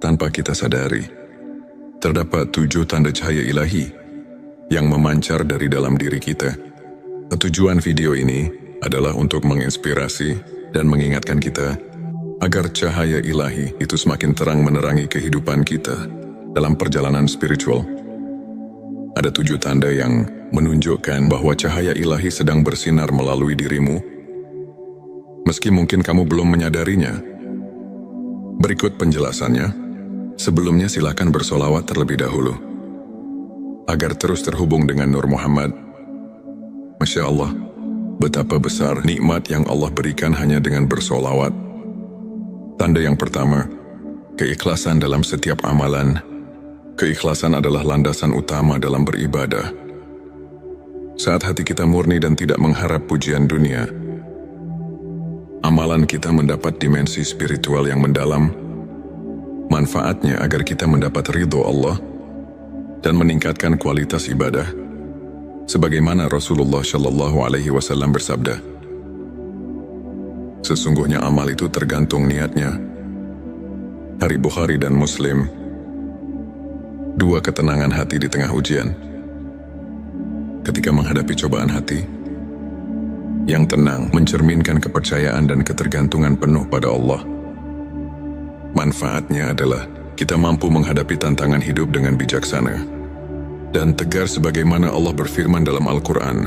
tanpa kita sadari. Terdapat 7 tanda cahaya ilahi yang memancar dari dalam diri kita. Tujuan video ini adalah untuk menginspirasi dan mengingatkan kita agar cahaya ilahi itu semakin terang menerangi kehidupan kita dalam perjalanan spiritual. Ada 7 tanda yang menunjukkan bahwa cahaya ilahi sedang bersinar melalui dirimu, meski mungkin kamu belum menyadarinya. Berikut penjelasannya. Sebelumnya silakan bersolawat terlebih dahulu, agar terus terhubung dengan Nur Muhammad. Masya Allah, betapa besar nikmat yang Allah berikan hanya dengan bersolawat. Tanda yang pertama, keikhlasan dalam setiap amalan. Keikhlasan adalah landasan utama dalam beribadah. Saat hati kita murni dan tidak mengharap pujian dunia, amalan kita mendapat dimensi spiritual yang mendalam. Manfaatnya agar kita mendapat ridho Allah dan meningkatkan kualitas ibadah, sebagaimana Rasulullah Shallallahu Alaihi Wasallam bersabda, sesungguhnya amal itu tergantung niatnya. Hari Bukhari dan Muslim. 2 ketenangan hati di tengah ujian. Ketika menghadapi cobaan hati, yang tenang mencerminkan kepercayaan dan ketergantungan penuh pada Allah. Manfaatnya adalah kita mampu menghadapi tantangan hidup dengan bijaksana dan tegar sebagaimana Allah berfirman dalam Al-Quran.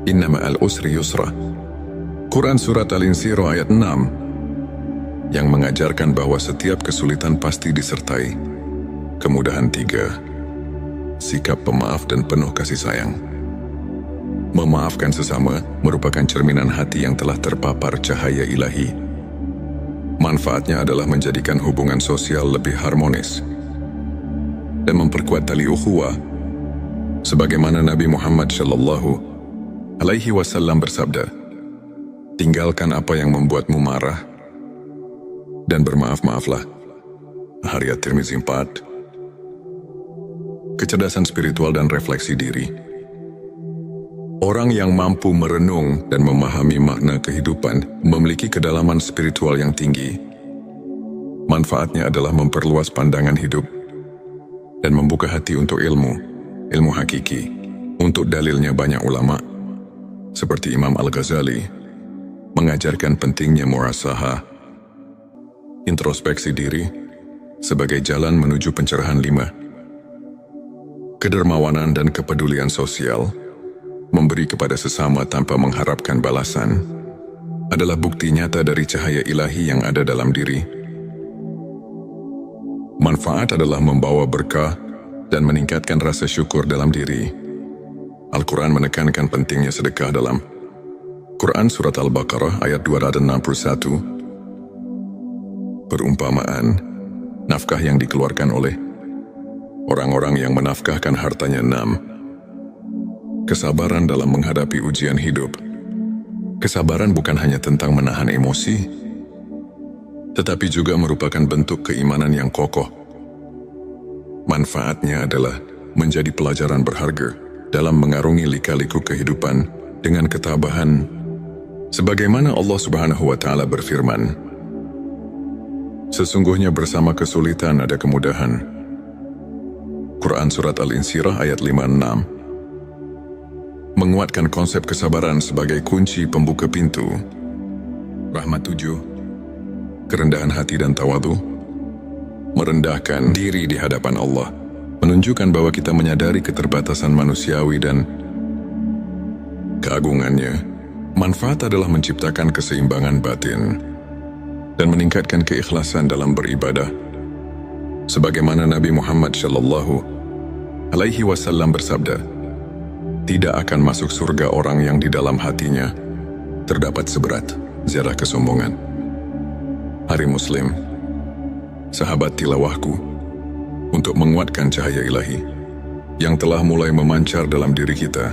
Inna ma'al usri yusra. Quran Surat Al-Insyirah ayat 6 yang mengajarkan bahwa setiap kesulitan pasti disertai kemudahan 3. Sikap pemaaf dan penuh kasih sayang. Memaafkan sesama merupakan cerminan hati yang telah terpapar cahaya ilahi. Manfaatnya adalah menjadikan hubungan sosial lebih harmonis dan memperkuat tali ukhuwah, sebagaimana Nabi Muhammad Shallallahu Alaihi Wasallam bersabda, tinggalkan apa yang membuatmu marah dan bermaaf-maaflah. Hadits At-Tirmizi 4. Kecerdasan spiritual dan refleksi diri. Orang yang mampu merenung dan memahami makna kehidupan memiliki kedalaman spiritual yang tinggi. Manfaatnya adalah memperluas pandangan hidup dan membuka hati untuk ilmu hakiki. Untuk dalilnya banyak ulama, seperti Imam Al-Ghazali, mengajarkan pentingnya muhasabah, introspeksi diri, sebagai jalan menuju pencerahan 5. Kedermawanan dan kepedulian sosial, memberi kepada sesama tanpa mengharapkan balasan, adalah bukti nyata dari cahaya ilahi yang ada dalam diri. Manfaat adalah membawa berkah dan meningkatkan rasa syukur dalam diri. Al-Quran menekankan pentingnya sedekah dalam Quran Surat Al-Baqarah ayat 261. Perumpamaan, nafkah yang dikeluarkan oleh orang-orang yang menafkahkan hartanya 6. Kesabaran dalam menghadapi ujian hidup. Kesabaran bukan hanya tentang menahan emosi, tetapi juga merupakan bentuk keimanan yang kokoh. Manfaatnya adalah menjadi pelajaran berharga dalam mengarungi lika-liku kehidupan dengan ketabahan, sebagaimana Allah Subhanahu wa Ta'ala berfirman, sesungguhnya bersama kesulitan ada kemudahan. Quran Surat Al-Insyirah ayat 5-6 menguatkan konsep kesabaran sebagai kunci pembuka pintu. Rahmat 7. Kerendahan hati dan tawadhu. Merendahkan diri di hadapan Allah menunjukkan bahwa kita menyadari keterbatasan manusiawi dan keagungannya. Manfaat adalah menciptakan keseimbangan batin dan meningkatkan keikhlasan dalam beribadah, sebagaimana Nabi Muhammad Shallallahu Alaihi Wasallam bersabda, tidak akan masuk surga orang yang di dalam hatinya terdapat seberat zarah kesombongan. Hari Muslim. Sahabat tilawahku, untuk menguatkan cahaya ilahi yang telah mulai memancar dalam diri kita,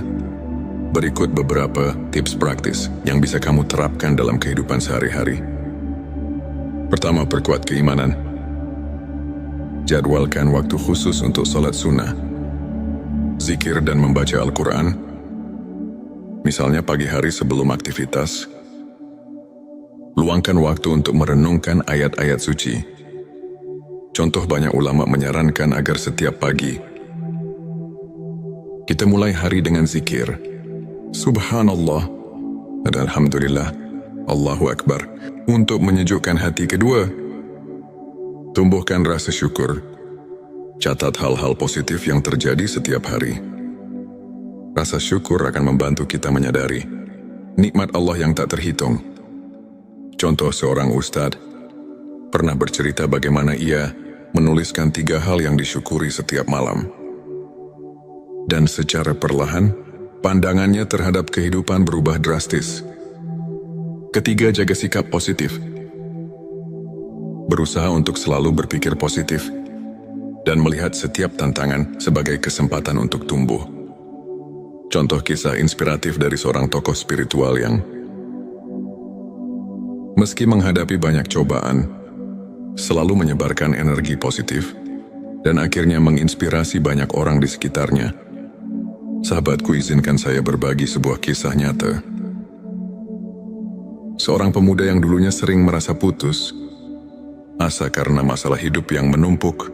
berikut beberapa tips praktis yang bisa kamu terapkan dalam kehidupan sehari-hari. Pertama, perkuat keimanan. Jadwalkan waktu khusus untuk salat sunnah, zikir dan membaca Al-Quran, misalnya pagi hari sebelum aktivitas. Luangkan waktu untuk merenungkan ayat-ayat suci Contoh, banyak ulama menyarankan agar setiap pagi kita mulai hari dengan zikir Subhanallah dan Alhamdulillah, Allahu Akbar, untuk menyejukkan hati. Kedua, tumbuhkan rasa syukur. Catat hal-hal positif yang terjadi setiap hari. Rasa syukur akan membantu kita menyadari nikmat Allah yang tak terhitung. Contoh, seorang ustadz pernah bercerita bagaimana ia menuliskan 3 hal yang disyukuri setiap malam. Dan secara perlahan, pandangannya terhadap kehidupan berubah drastis. Ketiga, jaga sikap positif. Berusaha untuk selalu berpikir positif dan melihat setiap tantangan sebagai kesempatan untuk tumbuh. Contoh kisah inspiratif dari seorang tokoh spiritual yang meski menghadapi banyak cobaan, selalu menyebarkan energi positif dan akhirnya menginspirasi banyak orang di sekitarnya. Sahabatku, izinkan saya berbagi sebuah kisah nyata. Seorang pemuda yang dulunya sering merasa putus asa karena masalah hidup yang menumpuk,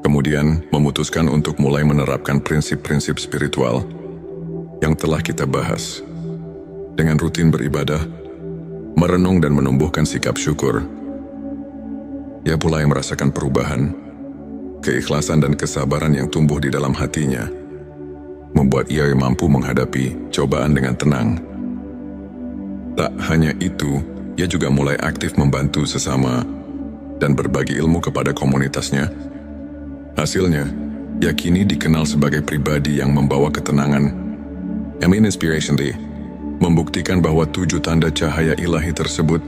kemudian memutuskan untuk mulai menerapkan prinsip-prinsip spiritual yang telah kita bahas. Dengan rutin beribadah, merenung dan menumbuhkan sikap syukur, ia mulai merasakan perubahan. Keikhlasan dan kesabaran yang tumbuh di dalam hatinya membuat ia mampu menghadapi cobaan dengan tenang. Tak hanya itu, ia juga mulai aktif membantu sesama dan berbagi ilmu kepada komunitasnya. Hasilnya, ia kini dikenal sebagai pribadi yang membawa ketenangan. Inspiration Day membuktikan bahwa 7 tanda cahaya ilahi tersebut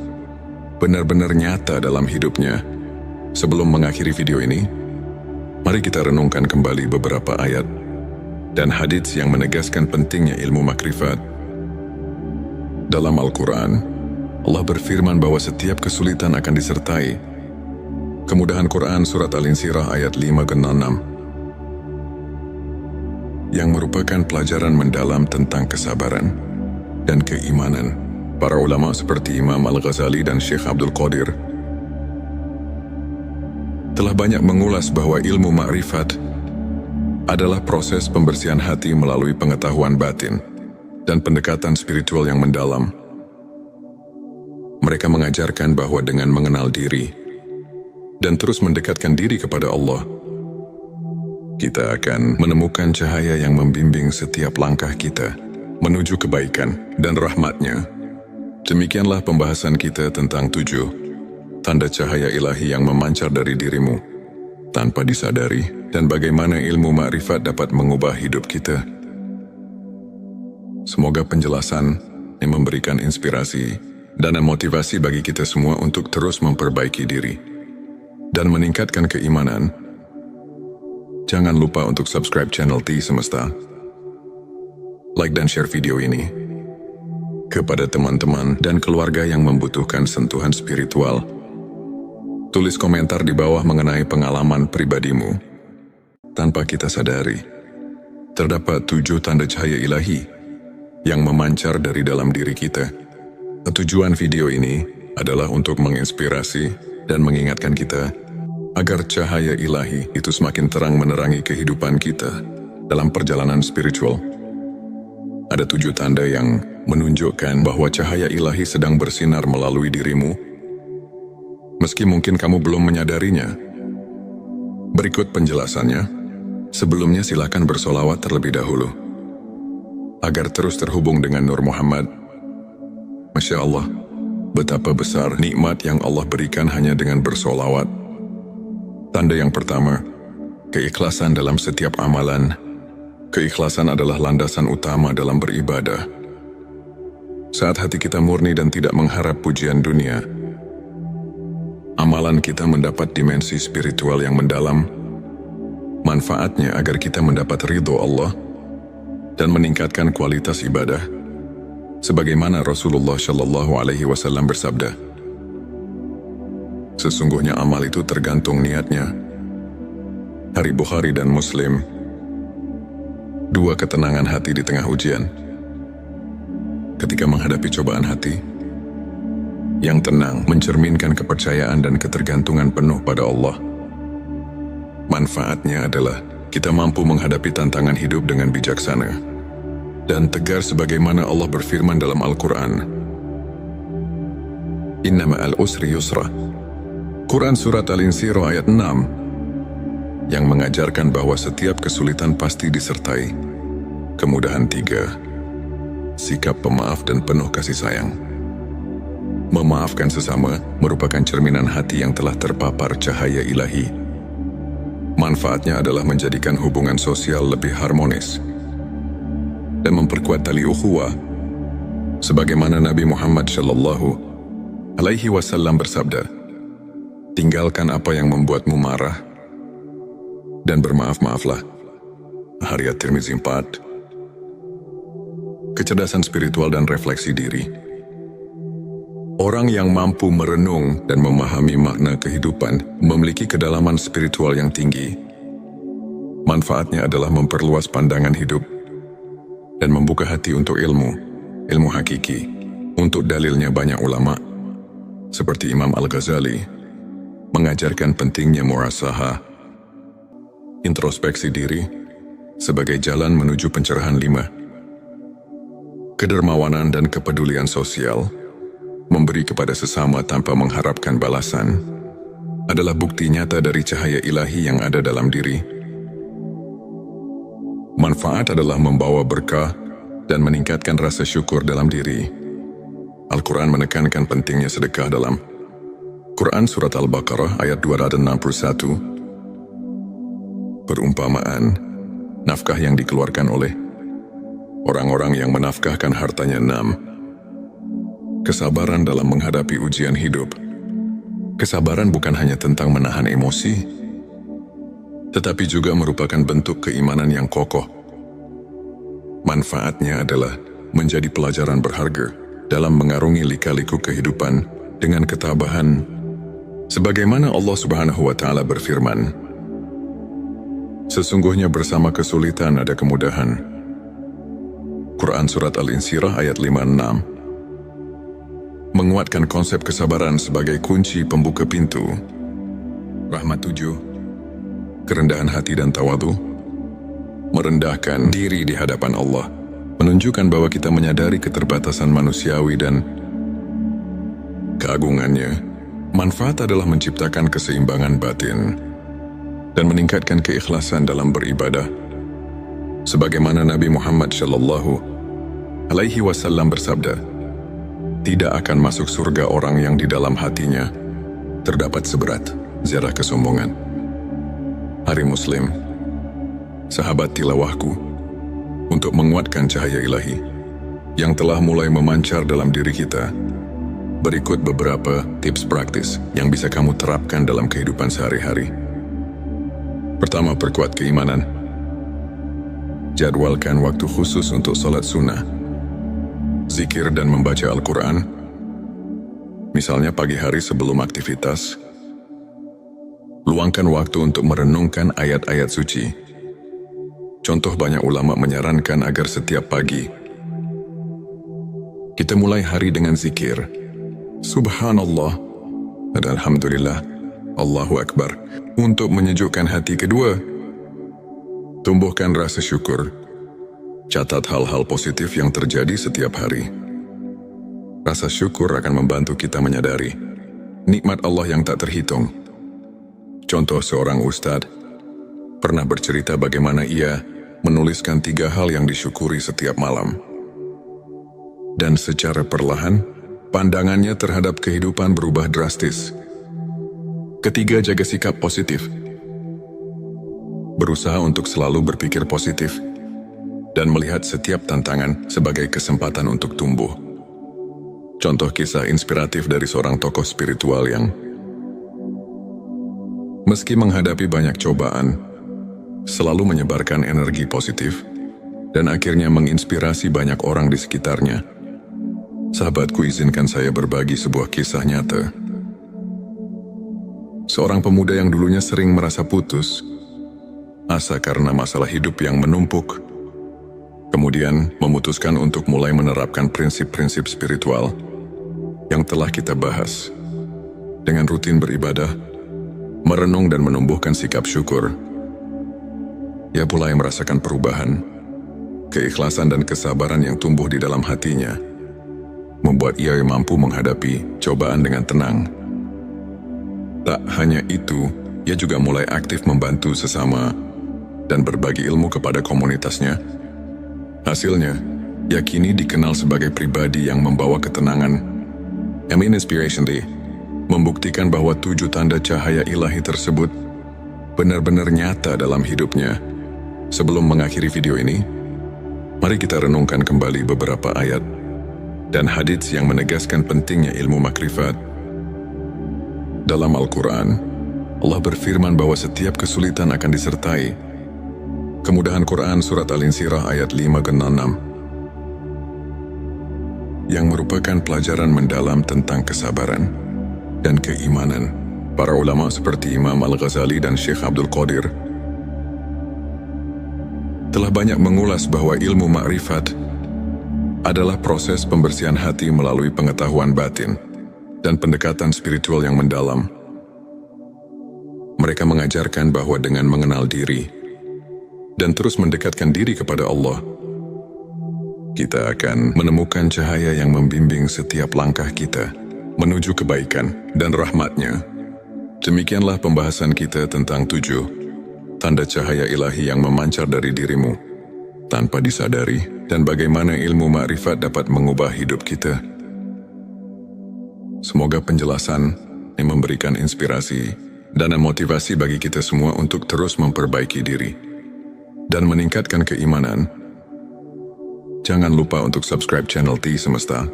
benar-benar nyata dalam hidupnya. Sebelum mengakhiri video ini, mari kita renungkan kembali beberapa ayat dan hadits yang menegaskan pentingnya ilmu makrifat. Dalam Al-Quran, Allah berfirman bahwa setiap kesulitan akan disertai kemudahan. Quran Surat Al-Insyirah ayat 5-6, yang merupakan pelajaran mendalam tentang kesabaran dan keimanan. Para ulama seperti Imam Al-Ghazali dan Syekh Abdul Qadir telah banyak mengulas bahwa ilmu makrifat adalah proses pembersihan hati melalui pengetahuan batin dan pendekatan spiritual yang mendalam. Mereka mengajarkan bahwa dengan mengenal diri dan terus mendekatkan diri kepada Allah, kita akan menemukan cahaya yang membimbing setiap langkah kita menuju kebaikan dan rahmat-Nya. Demikianlah pembahasan kita tentang 7 tanda cahaya ilahi yang memancar dari dirimu tanpa disadari, dan bagaimana ilmu makrifat dapat mengubah hidup kita. Semoga penjelasan yang memberikan inspirasi dan motivasi bagi kita semua untuk terus memperbaiki diri dan meningkatkan keimanan. Jangan lupa untuk subscribe channel T Semesta, like dan share video ini kepada teman-teman dan keluarga yang membutuhkan sentuhan spiritual. Tulis komentar di bawah mengenai pengalaman pribadimu. Tanpa kita sadari, terdapat 7 tanda cahaya ilahi yang memancar dari dalam diri kita. Tujuan video ini adalah untuk menginspirasi dan mengingatkan kita agar cahaya ilahi itu semakin terang menerangi kehidupan kita dalam perjalanan spiritual. Ada 7 tanda yang menunjukkan bahwa cahaya ilahi sedang bersinar melalui dirimu, meski mungkin kamu belum menyadarinya. Berikut penjelasannya. Sebelumnya silakan bersolawat terlebih dahulu agar terus terhubung dengan Nur Muhammad. Masya Allah, betapa besar nikmat yang Allah berikan hanya dengan bersolawat. Tanda yang pertama, keikhlasan dalam setiap amalan. Keikhlasan adalah landasan utama dalam beribadah. Saat hati kita murni dan tidak mengharap pujian dunia, amalan kita mendapat dimensi spiritual yang mendalam. Manfaatnya agar kita mendapat ridho Allah dan meningkatkan kualitas ibadah, sebagaimana Rasulullah Shallallahu Alaihi Wasallam bersabda, sesungguhnya amal itu tergantung niatnya. Hari Bukhari dan Muslim. 2, ketenangan hati di tengah ujian. Ketika menghadapi cobaan hati yang tenang mencerminkan kepercayaan dan ketergantungan penuh pada Allah. Manfaatnya adalah kita mampu menghadapi tantangan hidup dengan bijaksana dan tegar sebagaimana Allah berfirman dalam Al-Quran. Inna ma'al usri yusra. Quran Surat Al-Insyirah ayat 6 yang mengajarkan bahwa setiap kesulitan pasti disertai kemudahan. 3. Sikap pemaaf dan penuh kasih sayang. Memaafkan sesama merupakan cerminan hati yang telah terpapar cahaya ilahi. Manfaatnya adalah menjadikan hubungan sosial lebih harmonis dan memperkuat tali ukhuwah. Sebagaimana Nabi Muhammad SAW bersabda, "Tinggalkan apa yang membuatmu marah dan bermaaf-maaflah." Hadits Tirmizi 4. Kecerdasan spiritual dan refleksi diri. Orang yang mampu merenung dan memahami makna kehidupan memiliki kedalaman spiritual yang tinggi. Manfaatnya adalah memperluas pandangan hidup dan membuka hati untuk ilmu hakiki. Untuk dalilnya banyak ulama, seperti Imam Al-Ghazali, mengajarkan pentingnya muhasabah, introspeksi diri, sebagai jalan menuju pencerahan. 5. Kedermawanan dan kepedulian sosial. Memberi kepada sesama tanpa mengharapkan balasan adalah bukti nyata dari cahaya ilahi yang ada dalam diri. Manfaat adalah membawa berkah dan meningkatkan rasa syukur dalam diri. Al-Quran menekankan pentingnya sedekah dalam Quran Surat Al-Baqarah ayat 261. Perumpamaan, nafkah yang dikeluarkan oleh orang-orang yang menafkahkan hartanya. 6. Kesabaran dalam menghadapi ujian hidup. Kesabaran bukan hanya tentang menahan emosi, tetapi juga merupakan bentuk keimanan yang kokoh. Manfaatnya adalah menjadi pelajaran berharga dalam mengarungi lika-liku kehidupan dengan ketabahan. Sebagaimana Allah Subhanahu wa Ta'ala berfirman, "Sesungguhnya bersama kesulitan ada kemudahan." Quran Surat Al-Insyirah ayat 5-6. Menguatkan konsep kesabaran sebagai kunci pembuka pintu rahmat. 7. Kerendahan hati dan tawadhu. Merendahkan diri di hadapan Allah menunjukkan bahwa kita menyadari keterbatasan manusiawi dan keagungannya. Manfaat adalah menciptakan keseimbangan batin dan meningkatkan keikhlasan dalam beribadah. Sebagaimana Nabi Muhammad SAW bersabda, "Tidak akan masuk surga orang yang di dalam hatinya terdapat seberat zarah kesombongan." Hari Muslim, sahabat tilawahku, untuk menguatkan cahaya ilahi yang telah mulai memancar dalam diri kita, berikut beberapa tips praktis yang bisa kamu terapkan dalam kehidupan sehari-hari. Pertama, perkuat keimanan. Jadwalkan waktu khusus untuk sholat sunnah, zikir dan membaca Al-Quran, misalnya pagi hari sebelum aktivitas. Luangkan waktu untuk merenungkan ayat-ayat suci. Contoh, banyak ulama menyarankan agar setiap pagi kita mulai hari dengan zikir Subhanallah dan Alhamdulillah, Allahu Akbar, untuk menyejukkan hati. Kedua, tumbuhkan rasa syukur. Catat hal-hal positif yang terjadi setiap hari. Rasa syukur akan membantu kita menyadari nikmat Allah yang tak terhitung. Contoh, seorang ustadz pernah bercerita bagaimana ia menuliskan 3 hal yang disyukuri setiap malam. Dan secara perlahan, pandangannya terhadap kehidupan berubah drastis. Ketiga, jaga sikap positif. Berusaha untuk selalu berpikir positif dan melihat setiap tantangan sebagai kesempatan untuk tumbuh. Contoh kisah inspiratif dari seorang tokoh spiritual yang meski menghadapi banyak cobaan, selalu menyebarkan energi positif dan akhirnya menginspirasi banyak orang di sekitarnya. Sahabatku, izinkan saya berbagi sebuah kisah nyata. Seorang pemuda yang dulunya sering merasa putus asa karena masalah hidup yang menumpuk, kemudian memutuskan untuk mulai menerapkan prinsip-prinsip spiritual yang telah kita bahas, dengan rutin beribadah, merenung dan menumbuhkan sikap syukur, ia mulai merasakan perubahan. Keikhlasan dan kesabaran yang tumbuh di dalam hatinya membuat ia mampu menghadapi cobaan dengan tenang. Tak hanya itu, ia juga mulai aktif membantu sesama dan berbagi ilmu kepada komunitasnya. Hasilnya, ia kini dikenal sebagai pribadi yang membawa ketenangan. Amin Inspiration Day membuktikan bahwa 7 tanda cahaya ilahi tersebut benar-benar nyata dalam hidupnya. Sebelum mengakhiri video ini, mari kita renungkan kembali beberapa ayat dan hadits yang menegaskan pentingnya ilmu makrifat. Dalam Al-Quran, Allah berfirman bahwa setiap kesulitan akan disertai kemudahan. Quran Surat Al-Insyirah ayat 5-6 yang merupakan pelajaran mendalam tentang kesabaran dan keimanan. Para ulama seperti Imam Al-Ghazali dan Syekh Abdul Qadir telah banyak mengulas bahwa ilmu makrifat adalah proses pembersihan hati melalui pengetahuan batin dan pendekatan spiritual yang mendalam. Mereka mengajarkan bahwa dengan mengenal diri dan terus mendekatkan diri kepada Allah, kita akan menemukan cahaya yang membimbing setiap langkah kita menuju kebaikan dan rahmat-Nya. Demikianlah pembahasan kita tentang 7 tanda cahaya ilahi yang memancar dari dirimu tanpa disadari, dan bagaimana ilmu makrifat dapat mengubah hidup kita. Semoga penjelasan yang memberikan inspirasi dan motivasi bagi kita semua untuk terus memperbaiki diri dan meningkatkan keimanan. Jangan lupa untuk subscribe channel T Semesta,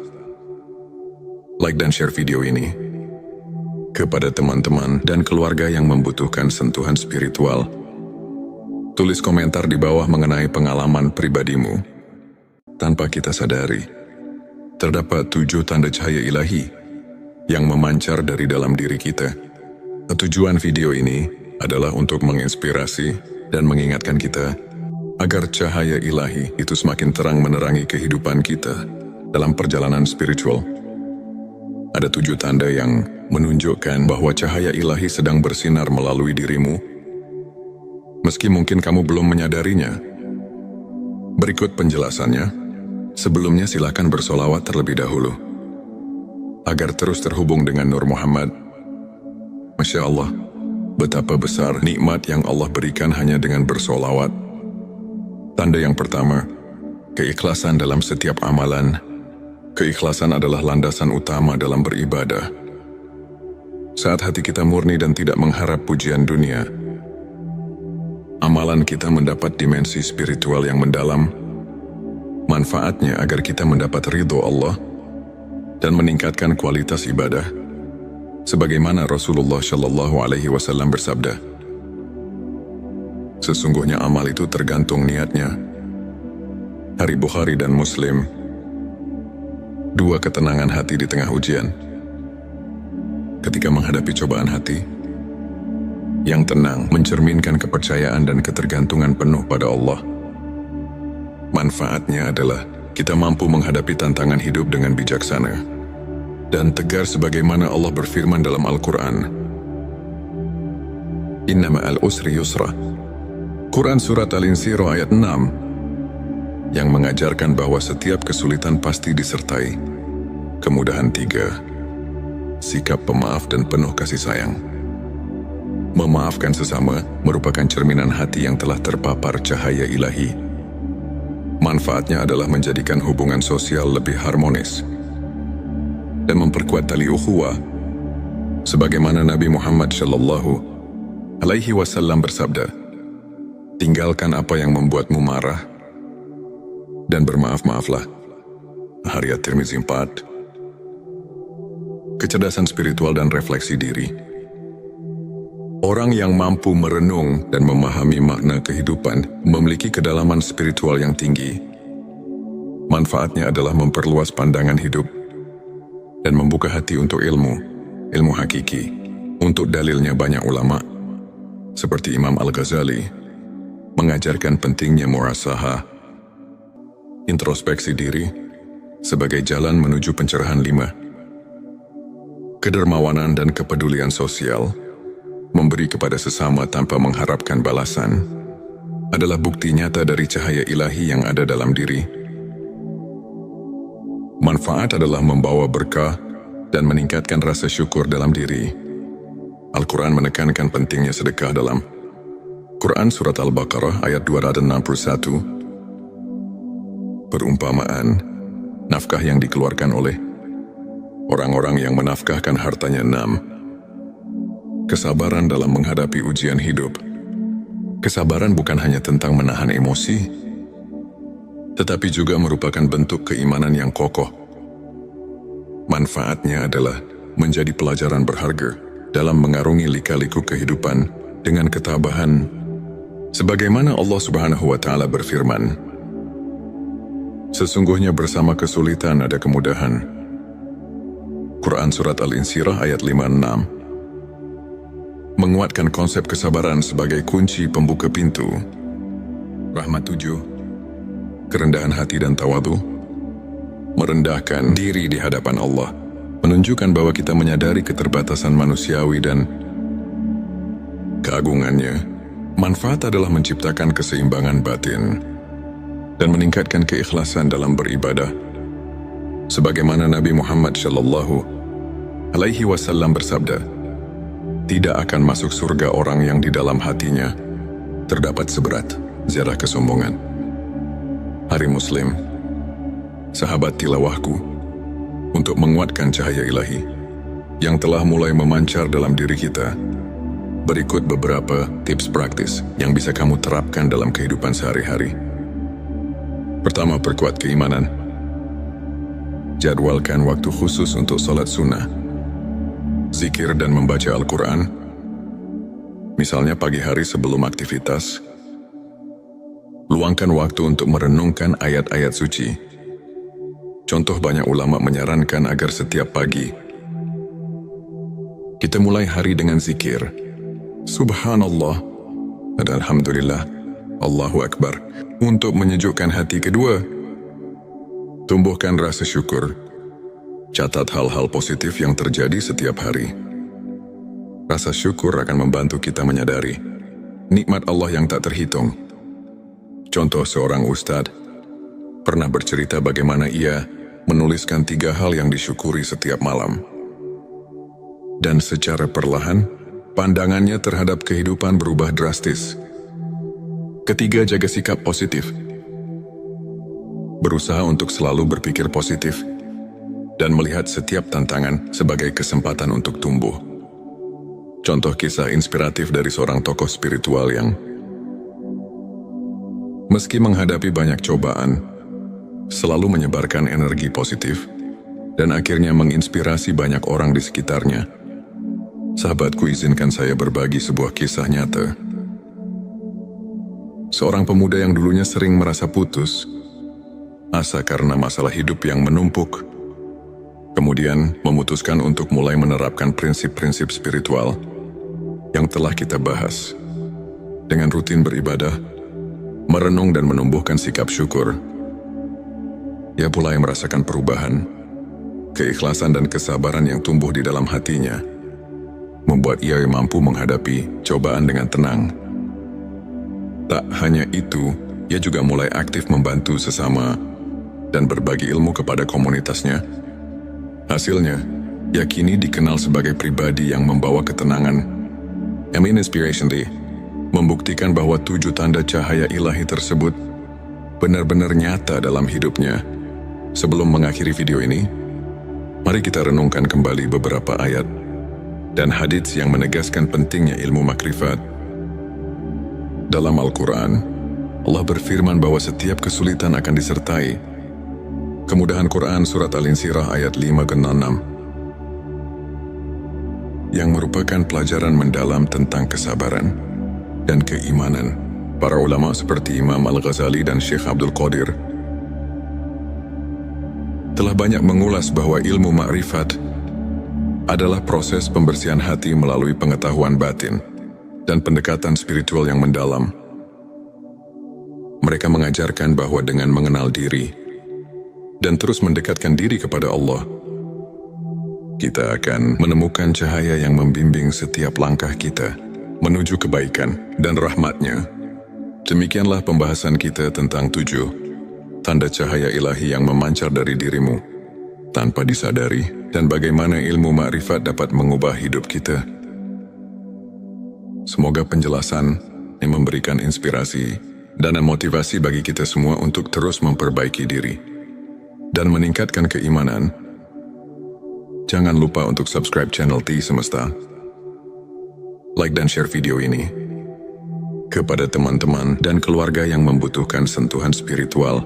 like dan share video ini kepada teman-teman dan keluarga yang membutuhkan sentuhan spiritual. Tulis komentar di bawah mengenai pengalaman pribadimu. Tanpa kita sadari, terdapat 7 tanda cahaya ilahi yang memancar dari dalam diri kita. Tujuan video ini adalah untuk menginspirasi dan mengingatkan kita agar cahaya ilahi itu semakin terang menerangi kehidupan kita dalam perjalanan spiritual. Ada 7 tanda yang menunjukkan bahwa cahaya ilahi sedang bersinar melalui dirimu, meski mungkin kamu belum menyadarinya. Berikut penjelasannya. Sebelumnya silakan bersolawat terlebih dahulu agar terus terhubung dengan Nur Muhammad. Masya Allah, betapa besar nikmat yang Allah berikan hanya dengan bersolawat. Tanda yang pertama, keikhlasan dalam setiap amalan. Keikhlasan adalah landasan utama dalam beribadah. Saat hati kita murni dan tidak mengharap pujian dunia, amalan kita mendapat dimensi spiritual yang mendalam. Manfaatnya agar kita mendapat ridho Allah dan meningkatkan kualitas ibadah. Sebagaimana Rasulullah Shallallahu Alaihi Wasallam bersabda, sesungguhnya amal itu tergantung niatnya. Hari Bukhari dan Muslim. 2 ketenangan hati di tengah ujian. Ketika menghadapi cobaan hati, yang tenang mencerminkan kepercayaan dan ketergantungan penuh pada Allah. Manfaatnya adalah kita mampu menghadapi tantangan hidup dengan bijaksana dan tegar sebagaimana Allah berfirman dalam Al-Quran. Inna ma'al usri yusra. Quran Surat Al-Insyirah ayat 6 yang mengajarkan bahwa setiap kesulitan pasti disertai kemudahan. 3. Sikap pemaaf dan penuh kasih sayang. Memaafkan sesama merupakan cerminan hati yang telah terpapar cahaya ilahi. Manfaatnya adalah menjadikan hubungan sosial lebih harmonis dan memperkuat tali ukhuwah. Sebagaimana Nabi Muhammad Shallallahu Alaihi Wasallam bersabda, tinggalkan apa yang membuatmu marah dan bermaaf-maaflah. Hadits At-Tirmizi 4. Kecerdasan spiritual dan refleksi diri. Orang yang mampu merenung dan memahami makna kehidupan memiliki kedalaman spiritual yang tinggi. Manfaatnya adalah memperluas pandangan hidup dan membuka hati untuk ilmu hakiki. Untuk dalilnya banyak ulama, seperti Imam Al-Ghazali, mengajarkan pentingnya muhasabah, introspeksi diri, sebagai jalan menuju pencerahan. 5. Kedermawanan dan kepedulian sosial. memberi kepada sesama tanpa mengharapkan balasan, adalah bukti nyata dari cahaya ilahi yang ada dalam diri. Manfaat adalah membawa berkah dan meningkatkan rasa syukur dalam diri. Al-Quran menekankan pentingnya sedekah dalam Quran Surat Al-Baqarah ayat 261. Perumpamaan, nafkah yang dikeluarkan oleh orang-orang yang menafkahkan hartanya 6. Kesabaran dalam menghadapi ujian hidup. Kesabaran bukan hanya tentang menahan emosi, tetapi juga merupakan bentuk keimanan yang kokoh. Manfaatnya adalah menjadi pelajaran berharga dalam mengarungi lika-liku kehidupan dengan ketabahan. Sebagaimana Allah Subhanahu wa Ta'ala berfirman, sesungguhnya bersama kesulitan ada kemudahan. Quran Surat Al-Insyirah ayat 56 menguatkan konsep kesabaran sebagai kunci pembuka pintu. Rahmat 7. Kerendahan hati dan tawadu. Merendahkan diri di hadapan Allah menunjukkan bahwa kita menyadari keterbatasan manusiawi dan keagungannya. Manfaat adalah menciptakan keseimbangan batin dan meningkatkan keikhlasan dalam beribadah. Sebagaimana Nabi Muhammad SAW bersabda, tidak akan masuk surga orang yang di dalam hatinya terdapat seberat zarah kesombongan. Hari Muslim, sahabat tilawahku, untuk menguatkan cahaya ilahi yang telah mulai memancar dalam diri kita, berikut beberapa tips praktis yang bisa kamu terapkan dalam kehidupan sehari-hari. Pertama, perkuat keimanan. Jadwalkan waktu khusus untuk salat sunnah, zikir dan membaca Al-Quran, misalnya pagi hari sebelum aktivitas. Luangkan waktu untuk merenungkan ayat-ayat suci. Contoh, banyak ulama menyarankan agar setiap pagi kita mulai hari dengan zikir Subhanallah dan Alhamdulillah, Allahu Akbar, untuk menyejukkan hati. Kedua, tumbuhkan rasa syukur. Catat hal-hal positif yang terjadi setiap hari. Rasa syukur akan membantu kita menyadari nikmat Allah yang tak terhitung. Contoh, seorang ustadz pernah bercerita bagaimana ia menuliskan 3 hal yang disyukuri setiap malam. Dan secara perlahan, pandangannya terhadap kehidupan berubah drastis. Ketiga, jaga sikap positif. Berusaha untuk selalu berpikir positif dan melihat setiap tantangan sebagai kesempatan untuk tumbuh. Contoh kisah inspiratif dari seorang tokoh spiritual yang meski menghadapi banyak cobaan, selalu menyebarkan energi positif dan akhirnya menginspirasi banyak orang di sekitarnya. Sahabatku, izinkan saya berbagi sebuah kisah nyata. Seorang pemuda yang dulunya sering merasa putus asa karena masalah hidup yang menumpuk, kemudian memutuskan untuk mulai menerapkan prinsip-prinsip spiritual yang telah kita bahas. Dengan rutin beribadah, merenung dan menumbuhkan sikap syukur, ia mulai merasakan perubahan. Keikhlasan dan kesabaran yang tumbuh di dalam hatinya membuat ia mampu menghadapi cobaan dengan tenang. Tak hanya itu, ia juga mulai aktif membantu sesama dan berbagi ilmu kepada komunitasnya. Hasilnya, ia kini dikenal sebagai pribadi yang membawa ketenangan. Inspiration Day membuktikan bahwa 7 tanda cahaya ilahi tersebut benar-benar nyata dalam hidupnya. Sebelum mengakhiri video ini, mari kita renungkan kembali beberapa ayat dan hadits yang menegaskan pentingnya ilmu makrifat. Dalam Al-Quran, Allah berfirman bahwa setiap kesulitan akan disertai kemudahan. Quran Surat Al-Insyirah ayat 5-6 yang merupakan pelajaran mendalam tentang kesabaran dan keimanan. Para ulama seperti Imam Al-Ghazali dan Syekh Abdul Qadir telah banyak mengulas bahwa ilmu makrifat adalah proses pembersihan hati melalui pengetahuan batin dan pendekatan spiritual yang mendalam. Mereka mengajarkan bahwa dengan mengenal diri dan terus mendekatkan diri kepada Allah, kita akan menemukan cahaya yang membimbing setiap langkah kita. menuju kebaikan dan rahmat-Nya. Demikianlah pembahasan kita tentang 7 tanda cahaya ilahi yang memancar dari dirimu tanpa disadari, dan bagaimana ilmu makrifat dapat mengubah hidup kita. Semoga penjelasan ini memberikan inspirasi dan motivasi bagi kita semua untuk terus memperbaiki diri dan meningkatkan keimanan. Jangan lupa untuk subscribe channel T Semesta, like dan share video ini kepada teman-teman dan keluarga yang membutuhkan sentuhan spiritual.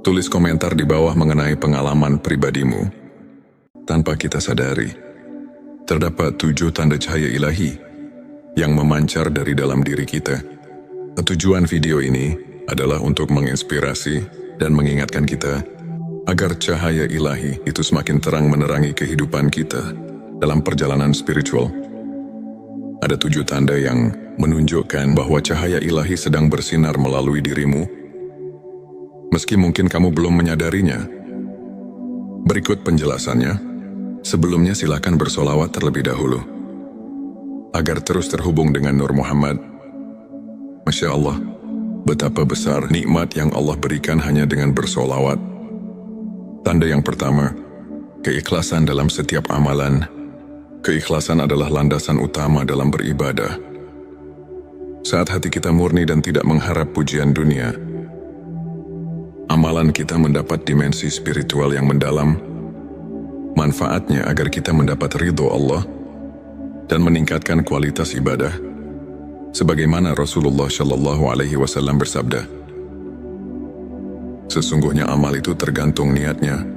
Tulis komentar di bawah mengenai pengalaman pribadimu. Tanpa kita sadari, terdapat 7 tanda cahaya ilahi yang memancar dari dalam diri kita. Tujuan video ini adalah untuk menginspirasi dan mengingatkan kita agar cahaya ilahi itu semakin terang menerangi kehidupan kita dalam perjalanan spiritual. Ada 7 tanda yang menunjukkan bahwa cahaya ilahi sedang bersinar melalui dirimu, meski mungkin kamu belum menyadarinya. Berikut penjelasannya. Sebelumnya silakan bersolawat terlebih dahulu, agar terus terhubung dengan Nur Muhammad. Masya Allah, betapa besar nikmat yang Allah berikan hanya dengan bersolawat. Tanda yang pertama, keikhlasan dalam setiap amalan. Keikhlasan adalah landasan utama dalam beribadah. Saat hati kita murni dan tidak mengharap pujian dunia, amalan kita mendapat dimensi spiritual yang mendalam. Manfaatnya agar kita mendapat ridho Allah dan meningkatkan kualitas ibadah. Sebagaimana Rasulullah Shallallahu Alaihi Wasallam bersabda, sesungguhnya amal itu tergantung niatnya.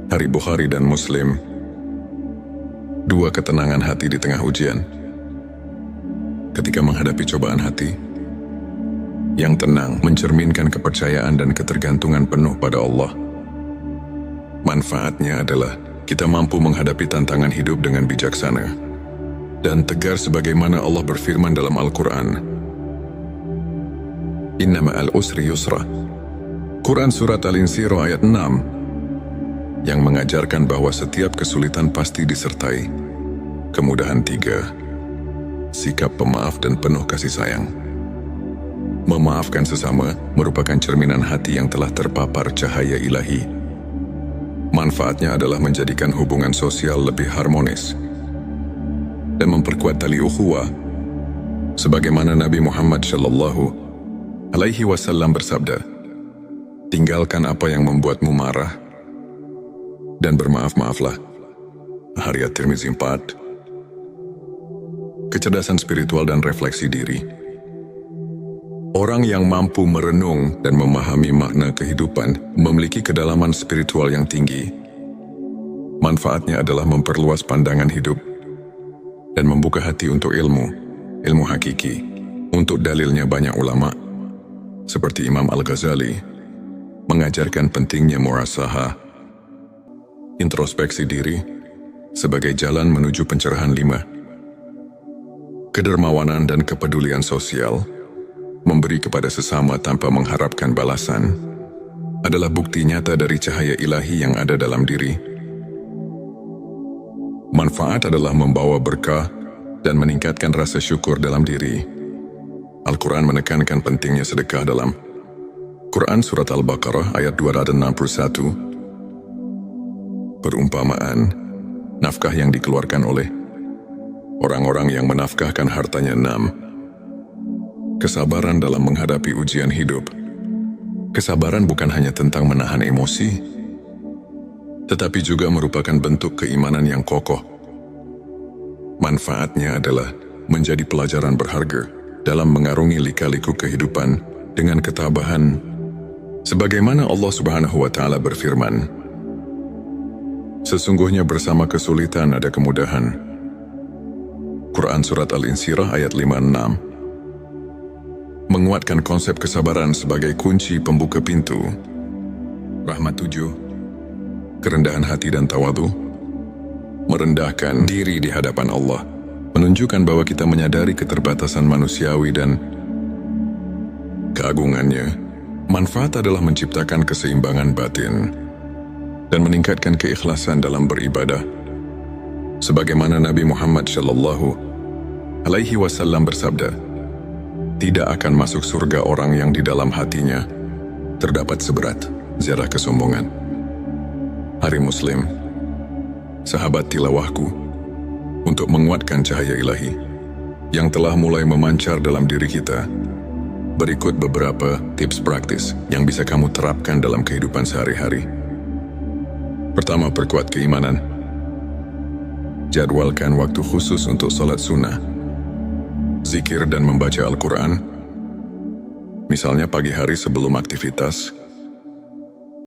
Hari Bukhari dan Muslim. 2 ketenangan hati di tengah ujian. Ketika menghadapi cobaan hati, yang tenang mencerminkan kepercayaan dan ketergantungan penuh pada Allah. Manfaatnya adalah kita mampu menghadapi tantangan hidup dengan bijaksana dan tegar sebagaimana Allah berfirman dalam Al-Quran. Inna ma'al usri yusra. Quran Surat Al-Insyirah ayat 6 yang mengajarkan bahwa setiap kesulitan pasti disertai kemudahan. 3. Sikap pemaaf dan penuh kasih sayang. Memaafkan sesama merupakan cerminan hati yang telah terpapar cahaya ilahi. Manfaatnya adalah menjadikan hubungan sosial lebih harmonis dan memperkuat tali ukhuwah. Sebagaimana Nabi Muhammad Shallallahu Alaihi Wasallam bersabda, tinggalkan apa yang membuatmu marah dan bermaaf-maaflah. Hadits At-Tirmizi 4. Kecerdasan spiritual dan refleksi diri. Orang yang mampu merenung dan memahami makna kehidupan memiliki kedalaman spiritual yang tinggi. Manfaatnya adalah memperluas pandangan hidup dan membuka hati untuk ilmu hakiki. Untuk dalilnya banyak ulama, seperti Imam Al-Ghazali, mengajarkan pentingnya muhasabah, introspeksi diri, sebagai jalan menuju pencerahan. 5. Kedermawanan dan kepedulian sosial. Memberi kepada sesama tanpa mengharapkan balasan adalah bukti nyata dari cahaya ilahi yang ada dalam diri. Manfaat adalah membawa berkah dan meningkatkan rasa syukur dalam diri. Al-Quran menekankan pentingnya sedekah dalam Quran Surat Al-Baqarah ayat 261. Perumpamaan, nafkah yang dikeluarkan oleh orang-orang yang menafkahkan hartanya. 6. Kesabaran dalam menghadapi ujian hidup. Kesabaran bukan hanya tentang menahan emosi, tetapi juga merupakan bentuk keimanan yang kokoh. Manfaatnya adalah menjadi pelajaran berharga dalam mengarungi lika-liku kehidupan dengan ketabahan. Sebagaimana Allah Subhanahu wa Ta'ala berfirman, sesungguhnya bersama kesulitan ada kemudahan. Quran Surat Al-Insyirah ayat 5-6 menguatkan konsep kesabaran sebagai kunci pembuka pintu rahmat. 7. Kerendahan hati dan tawadu. Merendahkan diri di hadapan Allah menunjukkan bahwa kita menyadari keterbatasan manusiawi dan keagungannya. Manfaat adalah menciptakan keseimbangan batin dan meningkatkan keikhlasan dalam beribadah. Sebagaimana Nabi Muhammad Shallallahu alaihi wasallam bersabda, tidak akan masuk surga orang yang di dalam hatinya terdapat seberat zarah kesombongan. Hari Muslim, sahabat tilawahku, untuk menguatkan cahaya ilahi yang telah mulai memancar dalam diri kita, berikut beberapa tips praktis yang bisa kamu terapkan dalam kehidupan sehari-hari. Pertama, perkuat keimanan. Jadwalkan waktu khusus untuk salat sunnah, zikir dan membaca Al-Quran. Misalnya pagi hari sebelum aktivitas,